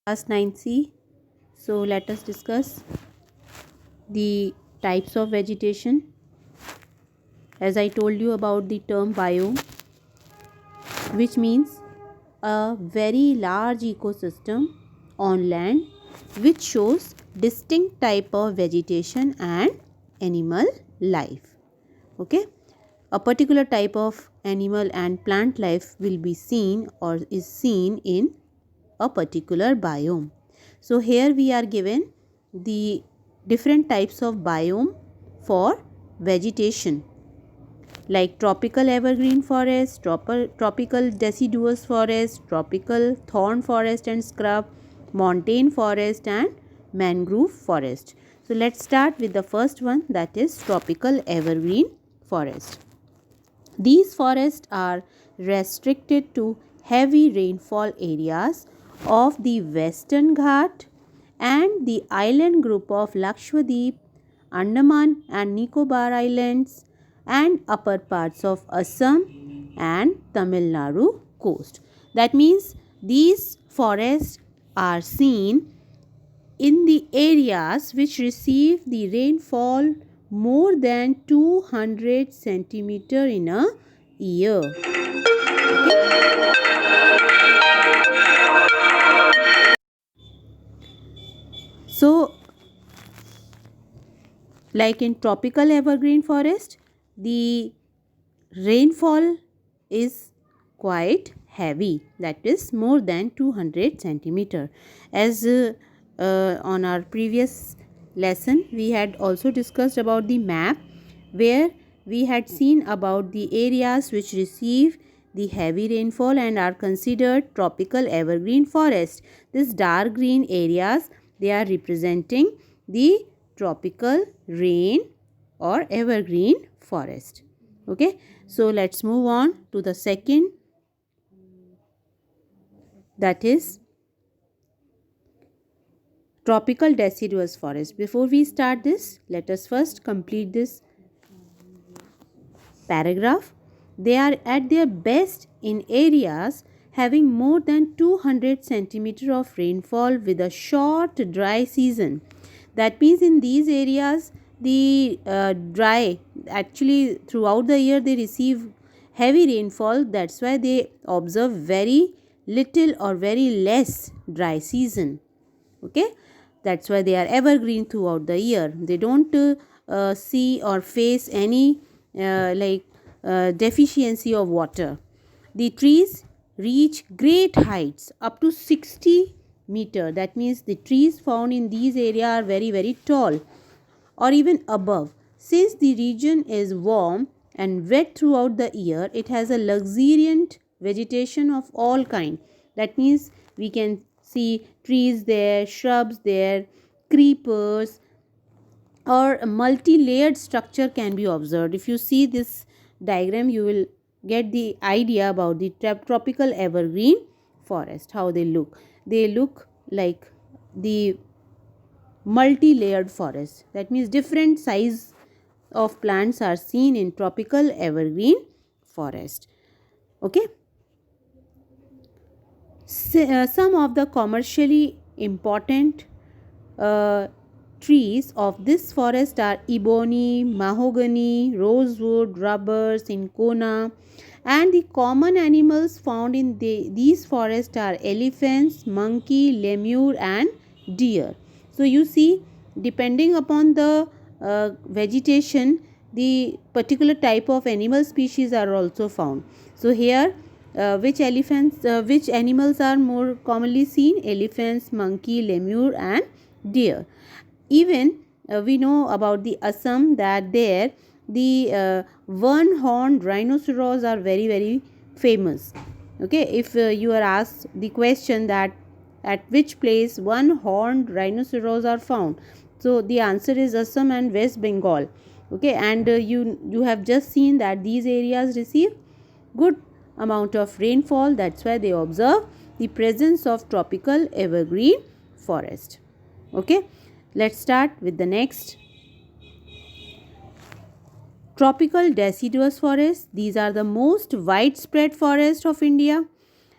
Class 9C. So let us discuss the types of vegetation. As I told you about the term biome, which means a very large ecosystem on land which shows distinct type of vegetation and animal life. Okay, a particular type of animal and plant life will be seen or is seen in a particular biome. So here we are given the different types of biome for vegetation, like tropical evergreen forest, tropical deciduous forest, tropical thorn forest and scrub, montane forest and mangrove forest. So let's start with the first one, that is tropical evergreen forest. These forests are restricted to heavy rainfall areas of the Western Ghat and the island group of Lakshadweep, Andaman and Nicobar Islands, and upper parts of Assam and Tamil Nadu coast. That means these forests are seen in the areas which receive the rainfall more than 200 centimeter in a year. Okay. So like in tropical evergreen forest, the rainfall is quite heavy, that is more than 200 centimeter. As on our previous lesson we had also discussed about the map, where we had seen about the areas which receive the heavy rainfall and are considered tropical evergreen forest. This dark green areas, they are representing the tropical rain or evergreen forest. Okay, so let's move on to the second, that is tropical deciduous forest. Before we start this, let us first complete this paragraph. They are at their best in areas having more than 200 centimeter of rainfall with a short dry season. That means in these areas the dry, actually throughout the year they receive heavy rainfall. That's why they observe very little or very less dry season. Okay, that's why they are evergreen throughout the year. They don't see or face any deficiency of water. The trees reach great heights up to 60 meter. That means the trees found in these areas are very tall or even above. Since the region is warm and wet throughout the year, it has a luxuriant vegetation of all kind. That means we can see trees there, shrubs there, creepers, or a multi-layered structure can be observed. If you see this diagram, you will get the idea about the tropical evergreen forest, how they look. They look like the multi-layered forest. That means different size of plants are seen in tropical evergreen forest. Okay, some of the commercially important uh, trees of this forest are ebony, mahogany, rosewood, rubber, cinchona, and the common animals found in these forests are elephants, monkey, lemur, and deer. So you see, depending upon the vegetation, the particular type of animal species are also found. So here which animals are more commonly seen? Elephants, monkey, lemur, and deer. Even we know about the Assam, that there the one horned rhinoceros are very famous. Okay, if you are asked the question that at which place one horned rhinoceros are found, so the answer is Assam and West Bengal. Okay, and you have just seen that these areas receive good amount of rainfall. That's why they observe the presence of tropical evergreen forest. Okay, let's start with the next, tropical deciduous forest. These are the most widespread forest of India.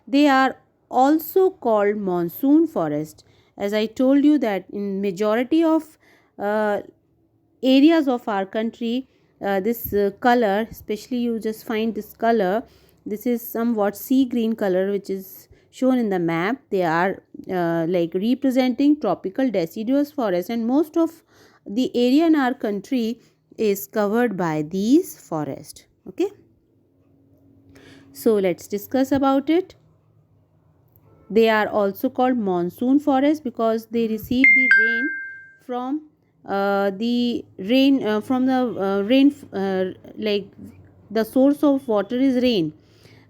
They are also called monsoon forest. As I told you that in majority of uh, areas of our country, this color, especially you just find this color, this is somewhat sea green color which is shown in the map. They are like representing tropical deciduous forest, and most of the area in our country is covered by these forests. Okay, so let's discuss about it. They are also called monsoon forests because they receive the rain from the rain from the rain like the source of water is rain,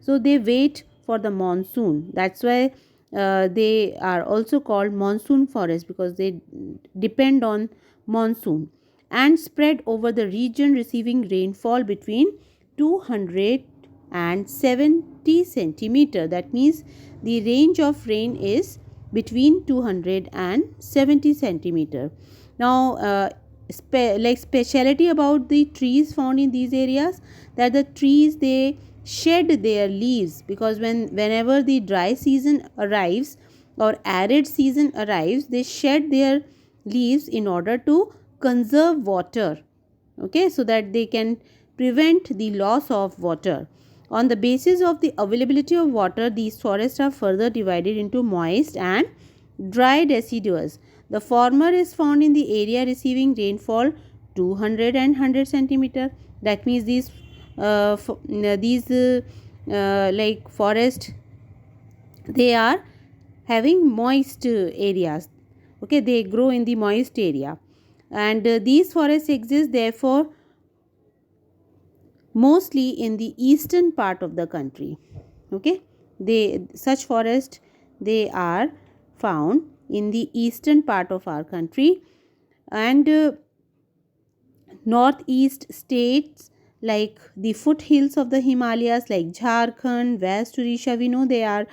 so they wait for the monsoon. That's why they are also called monsoon forests, because they depend on monsoon and spread over the region, receiving rainfall between 200 and 70 centimeter. That means the range of rain is between 200 and 70 centimeter. Now like speciality about the trees found in these areas, that the trees, they shed their leaves, because whenever the dry season arrives or arid season arrives, they shed their leaves in order to conserve water. Okay, so that they can prevent the loss of water. On the basis of the availability of water, these forests are further divided into moist and dry deciduous. The former is found in the area receiving rainfall 200 and 100 centimeter. That means these like forest, they are having moist areas. Okay, they grow in the moist area, and these forests exist therefore mostly in the eastern part of the country. Okay, they such forest, they are found in the eastern part of our country, and northeast states like the foothills of the Himalayas like Jharkhand, West Odisha, we know they are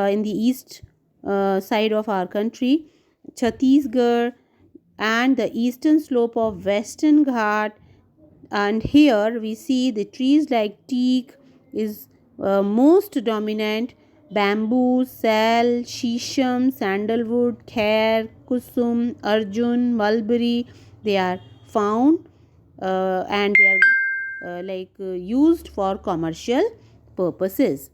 in the east side of our country, Chhattisgarh, and the eastern slope of Western Ghat. And here we see the trees like teak is most dominant, bamboo, sal, shisham, sandalwood, khair, kusum, arjun, mulberry, they are found, and they are used for commercial purposes.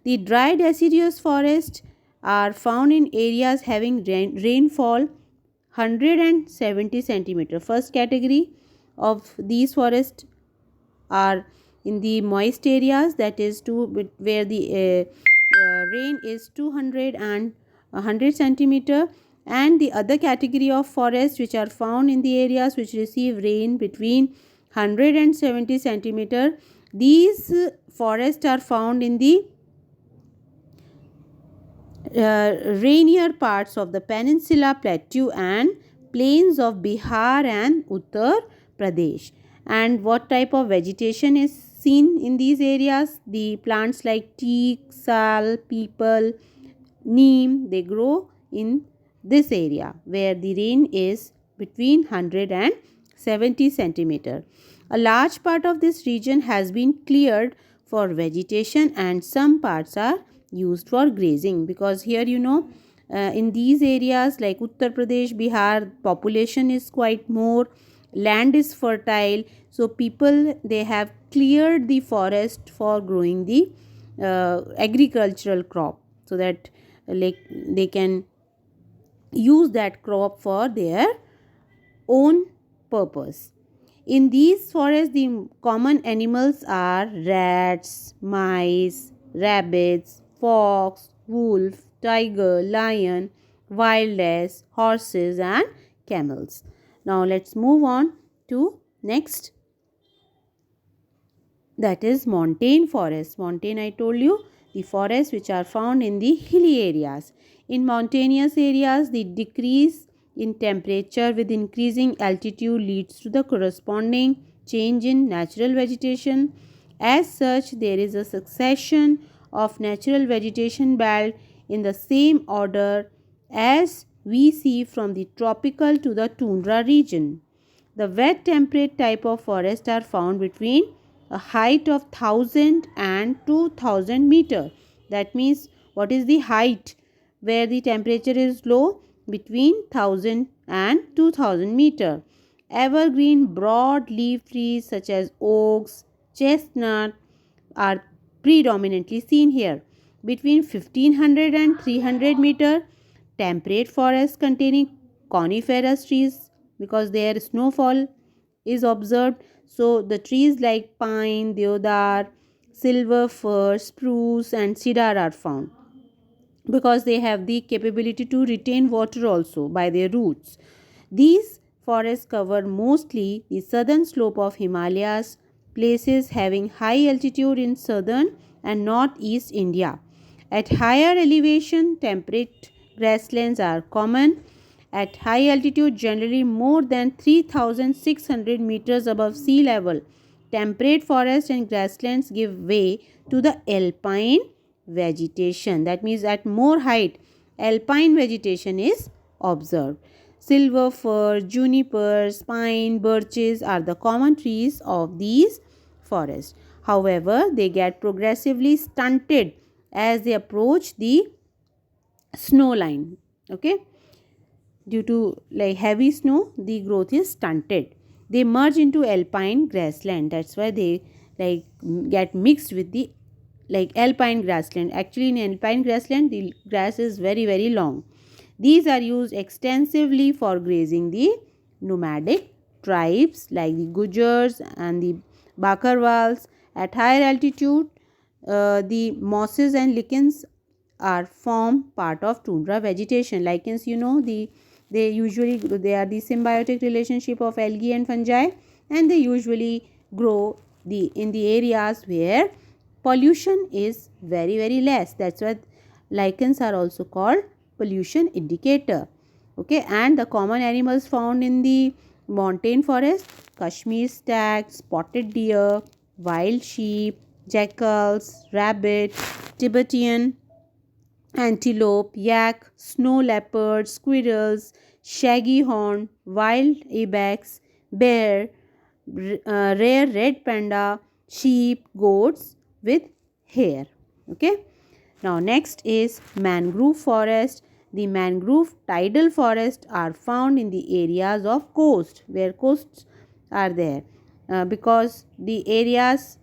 The dry deciduous forests are found in areas having rainfall 170 centimeter. First category of these forests are in the moist areas, that is where the rain is 200 and 100 centimeter, and the other category of forests which are found in the areas which receive rain between 100 and 70 centimeter. These forests are found in the rainier parts of the peninsula plateau and plains of Bihar and Uttar Pradesh. And what type of vegetation is seen in these areas? The plants like teak, sal, peepal, neem, they grow in this area where the rain is between 100 and 70 centimeter. A large part of this region has been cleared for vegetation, and some parts are used for grazing, because here in these areas like Uttar Pradesh, Bihar, population is quite more, land is fertile, so people, they have cleared the forest for growing the agricultural crop, so that like they can use that crop for their own purpose. In these forests, the common animals are rats, mice, rabbits, fox, wolf, tiger, lion, wild ass, horses, and camels. Now let's move on to next, that is montane forest. Montane, I told you, the forests which are found in the hilly areas. In mountainous areas, the decrease in temperature with increasing altitude leads to the corresponding change in natural vegetation. As such, there is a succession of natural vegetation belt in the same order as we see from the tropical to the tundra region. The wet temperate type of forest are found between a height of 1000 and 2000 meter. That means What is the height where the temperature is low? Between 1000 and 2000 meter. Evergreen broad leaf trees such as oaks, chestnut are predominantly seen here. Between 1500 and 300 meter, temperate forests containing coniferous trees, because their snowfall is observed. So the trees like pine, deodar, silver fir, spruce and cedar are found because they have the capability to retain water also by their roots. These forests cover mostly the southern slope of Himalayas, places having high altitude in southern and northeast India. At higher elevation, temperate grasslands are common. At high altitude, generally more than 3600 meters above sea level, temperate forests and grasslands give way to the alpine vegetation. That means at more height, alpine vegetation is observed. Silver fir, junipers, pine, birches are the common trees of these forests. However, they get progressively stunted as they approach the snow line. Okay, due to like heavy snow, the growth is stunted. They merge into alpine grassland. That's why they like get mixed with the like alpine grassland. Actually, in alpine grassland, the grass is very long. These are used extensively for grazing the nomadic tribes like the Gujars and the Bakarwals. At higher altitude, the mosses and lichens are form part of tundra vegetation. Lichens, they are the symbiotic relationship of algae and fungi, and they usually grow in the areas where pollution is very less. That's why lichens are also called pollution indicator. Okay, and the common animals found in the montane forest: Kashmir stag, spotted deer, wild sheep, jackals, rabbit, Tibetan antelope, yak, snow leopard, squirrels, shaggy horn, wild ibex, bear, rare red panda, sheep, goats with hair. Okay. Now next is mangrove forest. The mangrove tidal forests are found in the areas of coast, where coasts are there, because the areas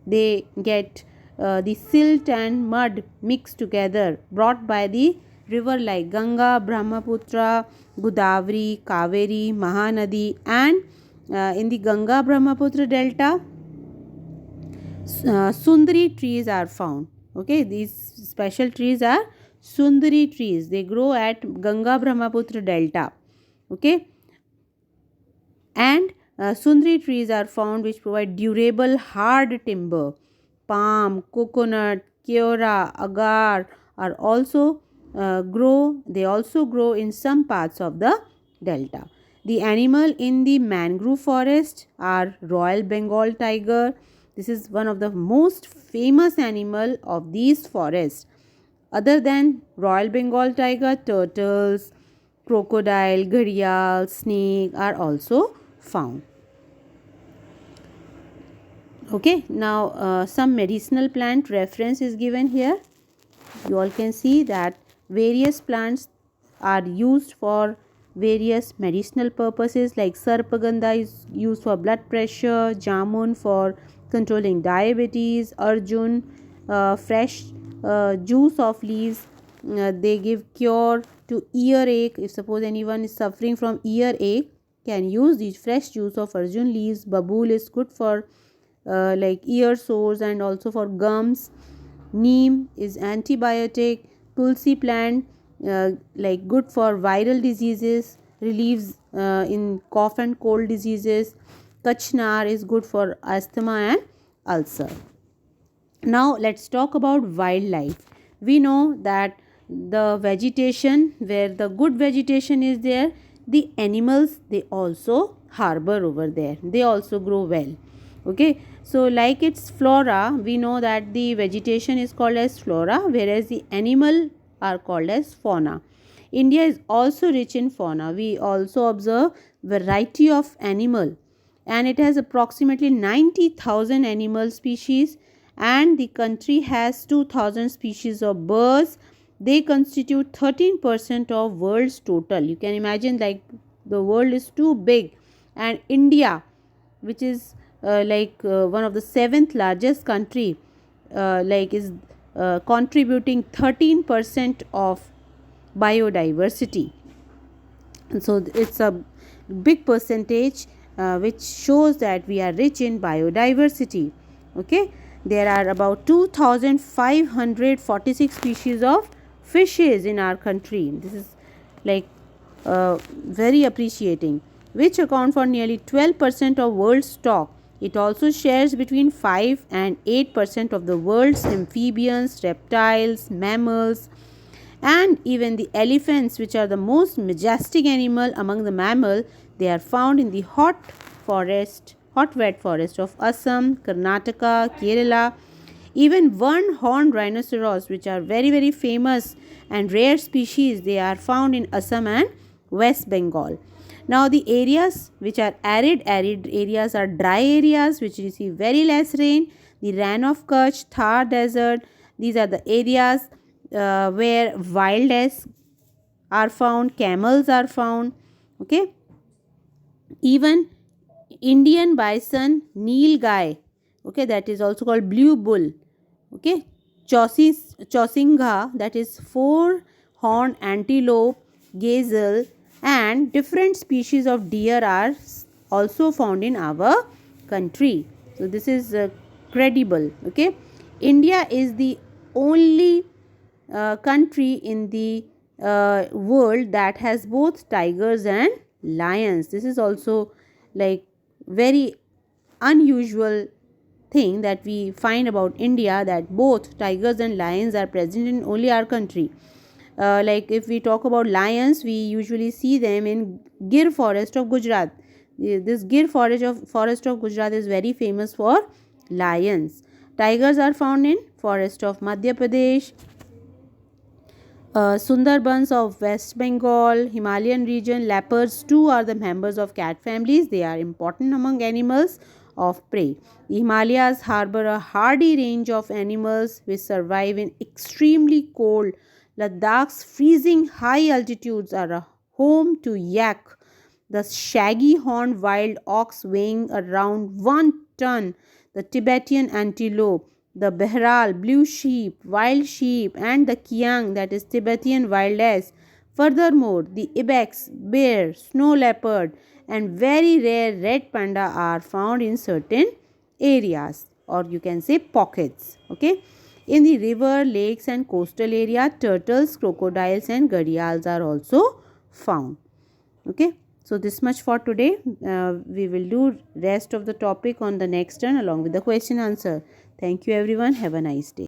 they get the silt and mud mixed together, brought by the river like Ganga, Brahmaputra, Godavari, Kaveri, Mahanadi, and in the Ganga Brahmaputra delta, Sundari trees are found. Okay, these special trees are Sundari trees. They grow at Ganga Brahmaputra delta. Okay, and Sundari trees are found which provide durable hard timber. Palm, coconut, keora, agar are also grow. They also grow in some parts of the delta. The animal in the mangrove forest are Royal Bengal tiger. This is one of the most famous animal of these forests. Other than Royal Bengal tiger, turtles, crocodile, gharial, snake are also found. Okay, now some medicinal plant reference is given here. You all can see that various plants are used for various medicinal purposes, like sarpagandha is used for blood pressure, jamun for controlling diabetes, arjun, fresh juice of leaves, they give cure to earache. If suppose anyone is suffering from earache, can use the fresh juice of arjun leaves. Babool is good for like ear sores and also for gums. Neem is antibiotic. Tulsi plant like good for viral diseases, relieves in cough and cold diseases. Kachnar is good for asthma and ulcer. Now let's talk about wildlife. We know that the vegetation, where the good vegetation is there, the animals they also harbor over there. They also grow well. Okay, so like its flora, we know that the vegetation is called as flora, whereas the animal are called as fauna. India is also rich in fauna. We also observe variety of animal, and it has approximately 90,000 animal species and the country has 2000 species of birds. They constitute 13% of world's total. You can imagine, like, the world is too big, and India, which is one of the seventh largest country, is contributing 13% of biodiversity. And so it's a big percentage, which shows that we are rich in biodiversity. Okay, there are about 2546 species of fishes in our country. This is like very appreciating, which account for nearly 12% of world stock. It also shares between 5 and 8% of the world's amphibians, reptiles, mammals, and even the elephants, which are the most majestic animal among the mammal. They are found in the hot wet forest of Assam, Karnataka, Kerala. Even one horned rhinoceros, which are very very famous and rare species, they are found in Assam and West Bengal. Now the areas which are arid areas are dry areas which receive very less rain. The Rann of Kutch, Thar Desert, these are the areas where wildness are found, camels are found. Okay, even Indian bison, nilgai, okay, that is also called blue bull. Okay, Chosinga, that is four horned antelope, gazelle, and different species of deer are also found in our country. So this is credible. Okay, India is the only country in the world that has both tigers and lions. This is also like very unusual thing that we find about India, that both tigers and lions are present in only our country. Like if we talk about lions, we usually see them in Gir forest of Gujarat. This Gir forest of Gujarat is very famous for lions. Tigers are found in forest of Madhya Pradesh, Sundarbans of West Bengal, Himalayan region. Leopards too are the members of cat families. They are important among animals of prey. The Himalayas harbor a hardy range of animals which survive in extremely cold. Ladakh's freezing high altitudes are a home to yak, the shaggy horned wild ox weighing around 1 ton, the Tibetan antelope, the Behral, blue sheep, wild sheep, and the Kiang, that is Tibetan wild ass. Furthermore, the ibex, bear, snow leopard, and very rare red panda are found in certain areas, or you can say pockets. Okay. In the river, lakes, and coastal area, turtles, crocodiles, and gharials are also found. Okay. So this much for today. We will do rest of the topic on the next turn along with the question answer. Thank you everyone. Have a nice day.